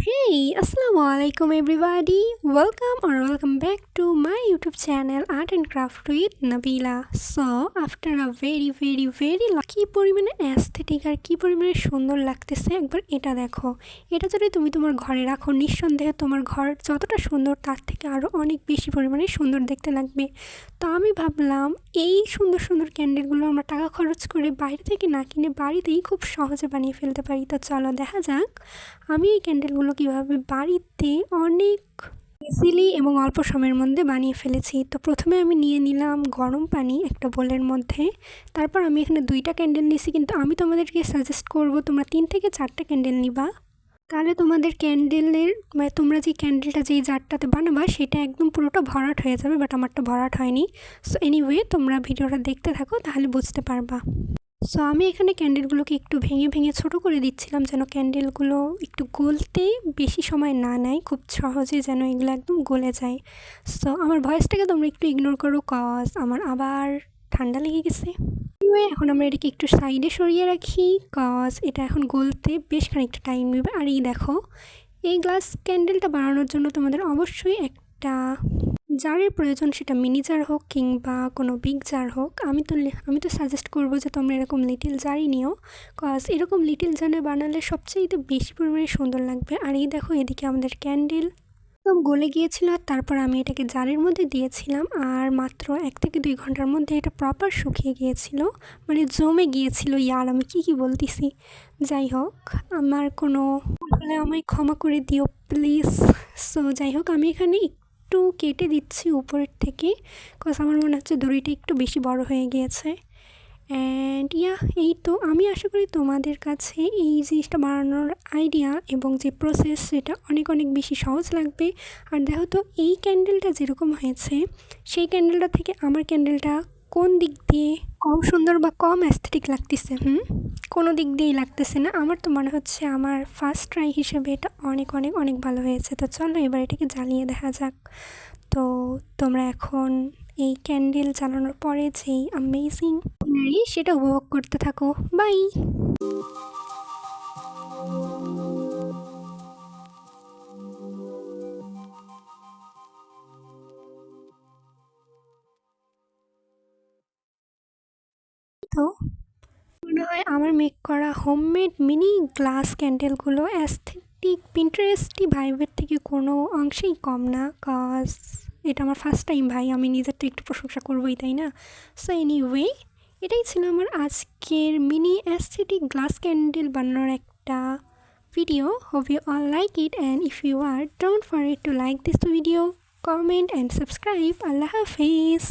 Hey, Assalamualaikum everybody. Welcome back to my YouTube channel Art and Craft with Nabila. So, after a very lucky পরিমাণে aesthetic আর কি পরিমাণে সুন্দর লাগতেছে একবার এটা দেখো। এটা যদি তুমি তোমার ঘরে রাখো নিঃসন্দেহে তোমার ঘর যতটা সুন্দর তার থেকে আরো অনেক বেশি পরিমাণে সুন্দর দেখতে লাগবে। তো আমি ভাবলাম এই সুন্দর ক্যান্ডেলগুলো আমরা টাকা খরচ করে বাইরে থেকে না কিনে বাড়িতেই খুব সহজে বানিয়ে ফেলতে পারি। তো চলো দেখা যাক আমি এই ক্যান্ডেলগুলো কীভাবে বাড়িতে অনেক ইজিলি এবং অল্প সময়ের মধ্যে বানিয়ে ফেলেছি। তো প্রথমে আমি নিয়ে নিলাম গরম পানি একটা বোলের মধ্যে। তারপর আমি এখানে 2টা ক্যান্ডেল নিয়েছি, কিন্তু আমি তোমাদেরকে সাজেস্ট করব তোমরা 3 থেকে 4টা ক্যান্ডেল নিবা। তাহলে তোমাদের ক্যান্ডেলের তোমরা যে ক্যান্ডেলটা যেই জারটাতে বানাবা সেটা একদম পুরোটা ভরাট হয়ে যাবে, বাট আমারটা ভরাট হয়নি। সো এনিওয়ে তোমরা ভিডিওটা দেখতে থাকো তাহলে বুঝতে পারবা। সো আমি এখানে ক্যান্ডেলগুলোকে একটু ভেঙে ছোট করে দিচ্ছিলাম যেন ক্যান্ডেলগুলো একটু গলতে বেশি সময় না নেয়, খুব সহজে যেন এগুলো একদম গলে যায়। সো আমার ভয়েসটাকে তোমরা একটু ইগনোর করো, কজ আমার আবার ঠান্ডা লেগে গেছে। এখন আমরা এটাকে একটু সাইডে সরিয়ে রাখি, কজ এটা এখন গলতে বেশ খানিকটা টাইম নেবে। আর এই দেখো, এই গ্লাস ক্যান্ডেলটা বানানোর জন্য তোমাদের অবশ্যই একটা জারের প্রয়োজন, সেটা মিনি জার হোক কিংবা কোনো বিগ জার হোক। আমি তো সাজেস্ট করবো যে তোমরা এরকম লিটিল জারই নিও, কজ এরকম লিটিল জারে বানালে সবচেয়ে বেশি পরিমাণে সুন্দর লাগবে। আর এই দেখো এদিকে আমাদের ক্যান্ডেল একদম গলে গিয়েছিল, আর তারপর আমি এটাকে জারের মধ্যে দিয়েছিলাম, আর মাত্র 1 থেকে 2 ঘন্টার মধ্যে এটা প্রপার শুকিয়ে গিয়েছিল, মানে জমে গিয়েছিল। ইয়ার আমি কি বলতেছি। যাই হোক, আমার কোনো হলে আমায় ক্ষমা করে দিও প্লিজ। সো যাই হোক, আমি এখানে একটু কেটে দিচ্ছি উপরের থেকে, কজ আমার মনে হচ্ছে দড়িটা একটু বেশি বড় হয়ে গিয়েছে। অ্যান্ড এই তো আমি আশা করি তোমাদের কাছে এই জিনিসটা বানানোর আইডিয়া এবং যে প্রসেস সেটা অনেক বেশি সহজ লাগবে। আর দেখো তো এই ক্যান্ডেলটা যেরকম হয়েছে সেই ক্যান্ডেলটা থেকে আমার ক্যান্ডেলটা কোন দিক দিয়ে কম সুন্দর বা কম অ্যাস্থেটিক লাগতেছে? কোনো দিক দিয়েই লাগতেছে না। আমার তো মনে হচ্ছে আমার ফার্স্ট ট্রাই হিসেবে এটা অনেক ভালো হয়েছে। তো চলো এবার এটাকে জ্বালিয়ে দেখা যাক। তো তোমরা এখন এই ক্যান্ডেল জ্বালানোর পরে যেই অ্যামেজিং সিনারি সেটা উপভোগ করতে থাকো। বাই। তো মনে হয় আমার মেক করা হোমমেড মিনি গ্লাস ক্যান্ডেলগুলো অ্যাস্থেটিক পিন্টারেস্টি ভাইবের থেকে কোনো অংশেই কম না, কজ এটা আমার ফার্স্ট টাইম ভাই, আমি নিজের তো একটু প্রশংসা করবোই, তাই না? সো এনিওয়ে এটাই ছিল আমার আজকের মিনি অ্যাস্থেটিক গ্লাস ক্যান্ডেল বানানোর একটা video. Hope you all like it, and if you are, don't forget to like this video, comment and subscribe. Allah Hafiz.